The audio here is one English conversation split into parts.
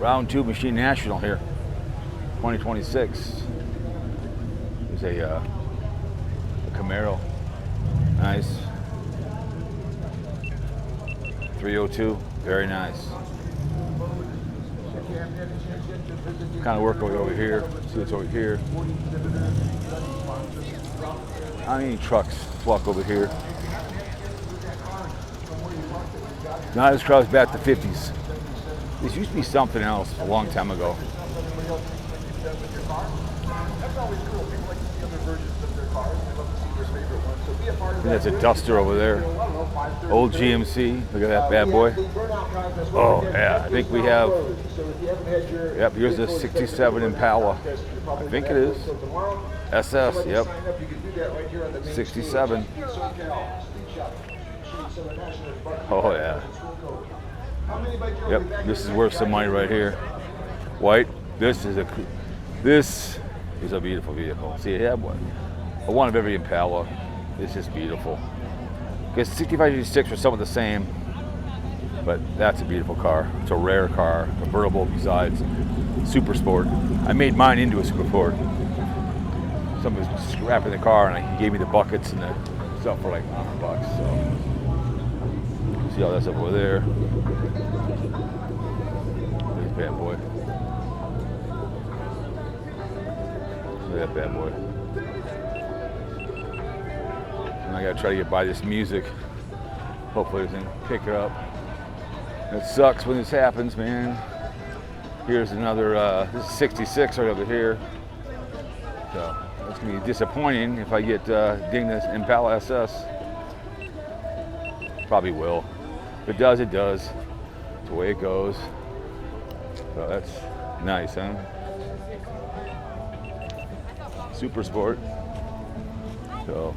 Round 2 Machine National here, 2026. There's a Camaro. Nice. 302. Very nice. Kind of work over here. See what's over here. How many trucks walk over here? Not as crowded back to the 50s. This used to be something else a long time ago. That's a Duster over there. Old GMC. Look at that bad boy. Oh, yeah. I think we have. Yep, here's the 67 Impala. I think it is. SS, yep. 67. Oh, yeah. Yep, this is worth some money right here. White. This is a beautiful vehicle. See, I have one of every Impala. It's just beautiful. Because 65, 86 are some of the same, but that's a beautiful car. It's a rare car, convertible besides. Super sport. I made mine into a super sport. Somebody was scrapping the car and he gave me the buckets and the stuff for like $100. So see all that stuff over there. There's bad boy. Look at that bad boy. And I gotta try to get by this music. Hopefully it can pick it up. It sucks when this happens, man. Here's another, this is 66 right over here. So it's gonna be disappointing if I get ding this Impala SS. Probably will. If it does, it does. It's the way it goes. So that's nice, huh? Super sport. So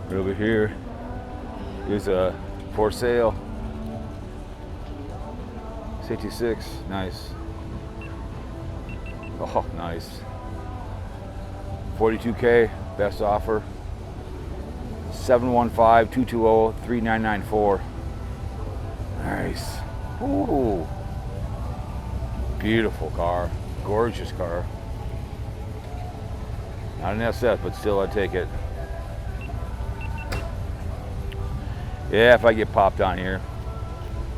right over here is a for sale. 66, nice. Oh, nice. 42K, best offer. 715-220-3994. Nice. Ooh. Beautiful car, gorgeous car. Not an SF, but still I'd take it. Yeah, if I get popped on here,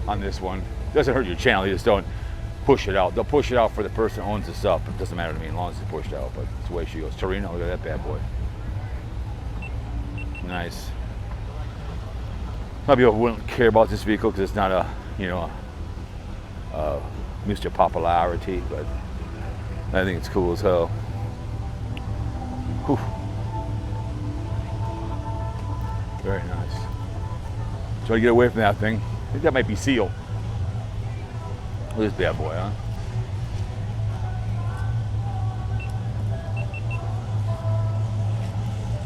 on this one, doesn't hurt your channel, you just don't push it out. They'll push it out for the person who owns the stuff. It doesn't matter to me as long as it's pushed out, but it's the way she goes. Torino, look at that bad boy. Nice. A lot of people wouldn't care about this vehicle because it's not a, Mr. Popularity, but I think it's cool as hell. Whew. Very nice. Try to get away from that thing. I think that might be seal. Look at this bad boy, huh?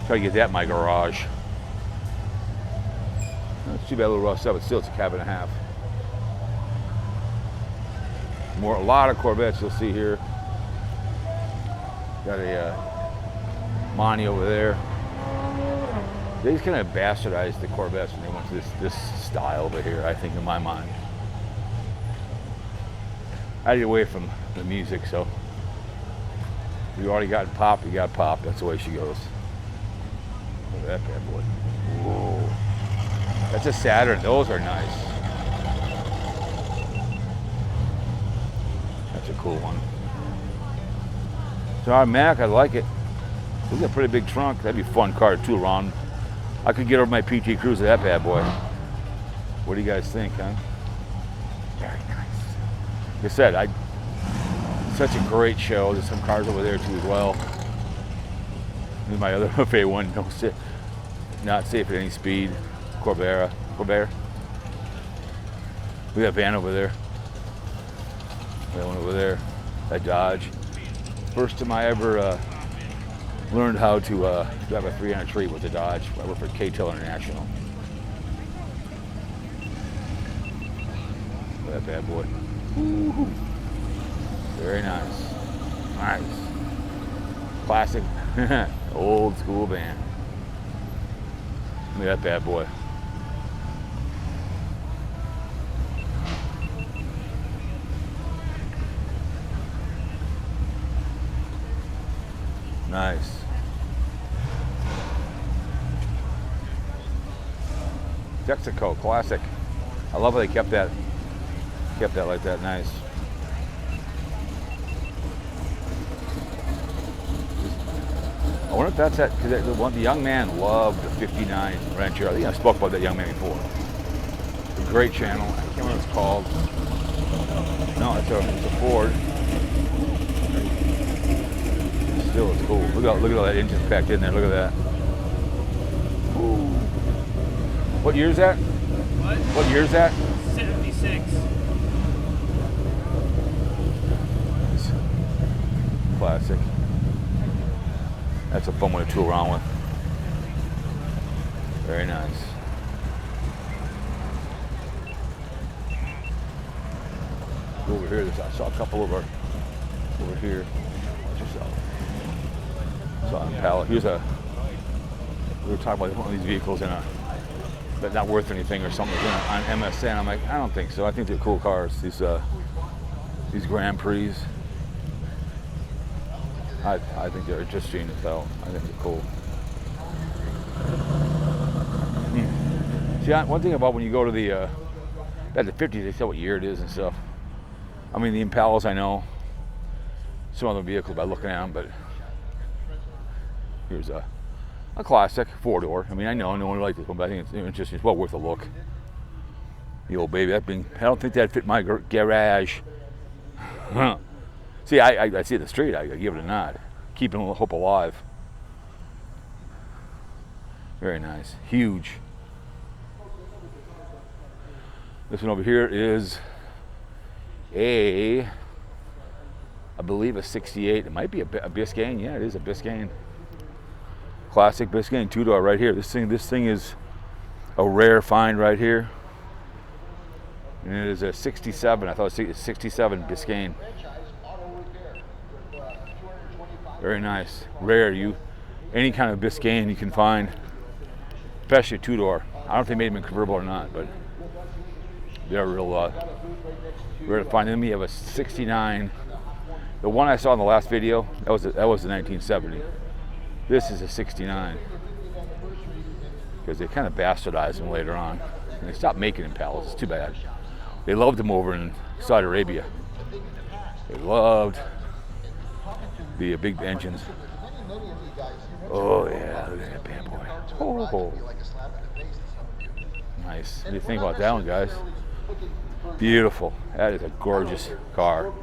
Try to get that in my garage. It's too bad a little rust up, but still it's a cab and a half. A lot of Corvettes you'll see here. Got a Monty over there. They just kind of bastardized the Corvettes when they went to this style over here, I think, in my mind. I get away from the music, so you already got pop, you got pop. That's the way she goes. Look at that bad boy. Whoa. That's a Saturn. Those are nice. That's a cool one. It's an automatic. I like it. It's got a pretty big trunk. That'd be a fun car to tool around. I could get over my PT Cruiser, that bad boy. What do you guys think, huh? Very nice. Like I said, such a great show. There's some cars over there too as well. This is my other favorite one. Not safe at any speed. Corvair. We got a van over there. We got one over there. That Dodge. First time I ever learned how to drive a 300 treat with a Dodge. I worked for K-Tel International. Look at that bad boy. Woo-hoo. Very nice. Nice. Classic. Old school van. Look at that bad boy. Nice. Texaco, classic. I love how they kept that like that. Nice. I wonder if that's that, because the young man loved the 59 Rancher. I think I spoke about that young man before. It's a great channel. I can't remember what it's called. No, it's a Ford. Still, it's cool. Look at all that engine packed in there. Look at that. Ooh. What year is that? What? What year is that? 76. Classic. That's a fun one to tool around with. Very nice. Go over here. I saw a couple over here. Saw a pallet. We were talking about one of these vehicles but not worth anything or something on MSN. I'm like, I don't think so. I think they're cool cars. These Grand Prix. I think they're interesting as hell. I think they're cool. See, one thing about when you go to the 50s, they tell what year it is and stuff. I mean, the Impalas, I know some other vehicles by looking at them, but here's a classic 4-door. I mean, I know no one likes this one, but I think it's interesting. It's well worth a look. The old baby. I don't think that'd fit my garage. See, I see it in the street. I give it a nod. Keeping hope alive. Very nice. Huge. This one over here is I believe a 68. It might be a Biscayne. Yeah, it is a Biscayne. Classic Biscayne 2-door right here. This thing is a rare find right here. And it is a 67. I thought it was a 67 Biscayne. Very nice. Rare. Any kind of Biscayne you can find, especially a 2-door. I don't know if they made them in convertible or not, but they're real rare to find. Then we have a 69. The one I saw in the last video, that was the 1970. This is a 69 because they kind of bastardized them later on, and they stopped making Impalas. It's too bad. They loved them over in Saudi Arabia. They loved the big engines. Oh yeah, look at that bad boy. Oh. Nice. What do you think about that one, guys? Beautiful. That is a gorgeous car. Look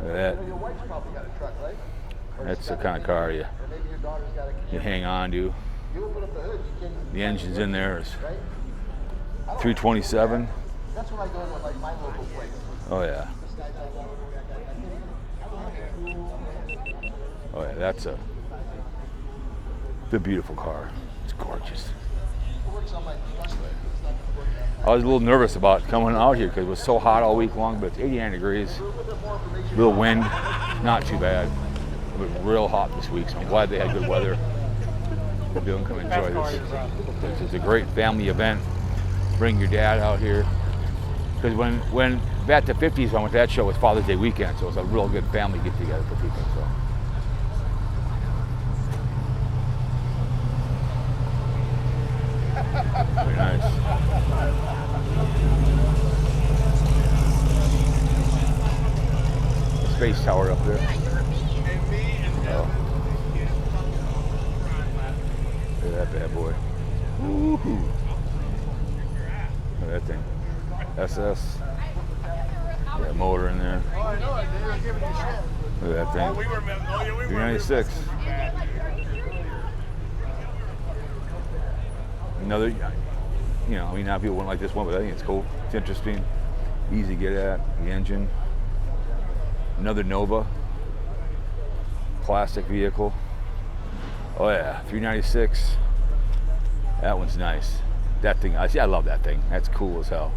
at that. That's the kind of car you hang on to. The engine's in there. Is 327. Oh yeah. Oh yeah, that's the beautiful car. It's gorgeous. I was a little nervous about coming out here because it was so hot all week long, but it's 89 degrees. Little wind, not too bad. It was real hot this week, so I'm glad they had good weather. Come enjoy this. It's a great family event. Bring your dad out here. Because when at the 50s, when I went to that show, it was Father's Day weekend, so it was a real good family get together for people. So. Very nice. The space tower up there. Oh. Look at that bad boy. Woo-hoo. Look at that thing. SS. Yeah, motor in there. Look at that thing. 396. Another, I mean, not people wouldn't like this one, but I think it's cool. It's interesting. Easy to get at. The engine. Another Nova. Classic vehicle. Oh yeah, 396. That one's nice. That thing, I love that thing. That's cool as hell.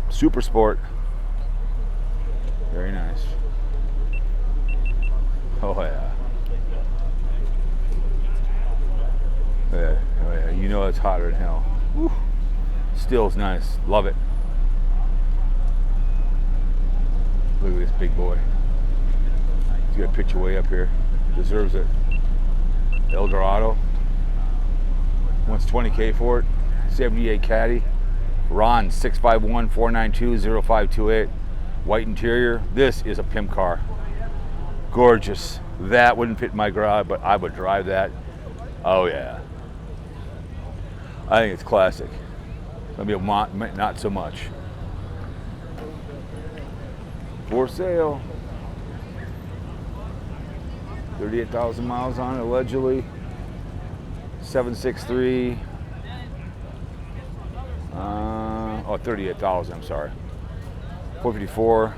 Super Sport. Very nice. Oh yeah. Oh yeah. You know it's hotter than hell. Woo. Still's nice. Love it. Look at this big boy. Let's get a picture way up here. Deserves it. El Dorado. Wants 20K for it. 78 Caddy. Ron 651-492-0528. White interior. This is a pimp car. Gorgeous. That wouldn't fit in my garage, but I would drive that. Oh yeah. I think it's classic. Maybe not so much. For sale. 38,000 miles on it allegedly. 763. 38,000, I'm sorry. 454.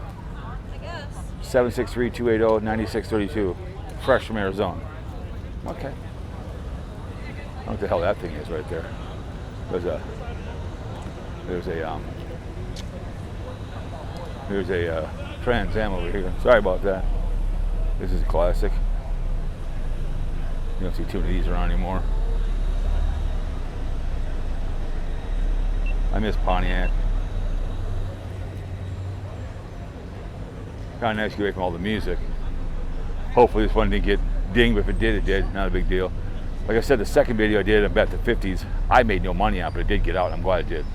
763-280-9632. Fresh from Arizona. Okay. I don't know what the hell that thing is right there. There's a Trans Am over here. Sorry about that. This is a classic. You don't see too many of these around anymore. I miss Pontiac. Kind of nice to get away from all the music. Hopefully this one didn't get dinged, but if it did, it did. Not a big deal. Like I said, the second video I did about the 50s, I made no money on it, but it did get out, and I'm glad it did.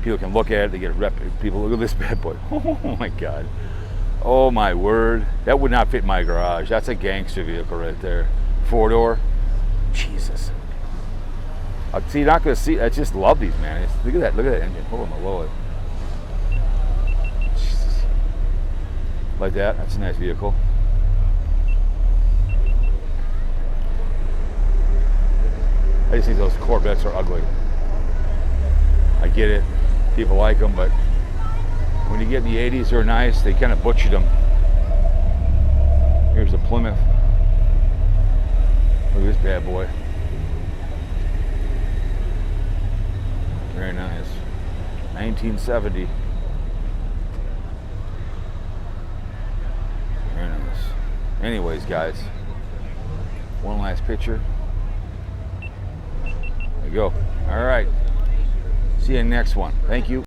People can look at it, they get a rep. People, look at this bad boy. Oh my God. Oh my word. That would not fit in my garage. That's a gangster vehicle right there. 4-door. Jesus. See, you're not going to see, I just love these, man. Look at that engine. Hold on, below it. Jesus. Like that, that's a nice vehicle. I just think those Corvettes are ugly. I get it. People like them, but when you get in the 80s, they're nice. They kind of butchered them. Here's a Plymouth. Look at this bad boy. Very nice. 1970. Very nice. Anyways, guys, one last picture. There you go. All right. See you in the next one. Thank you.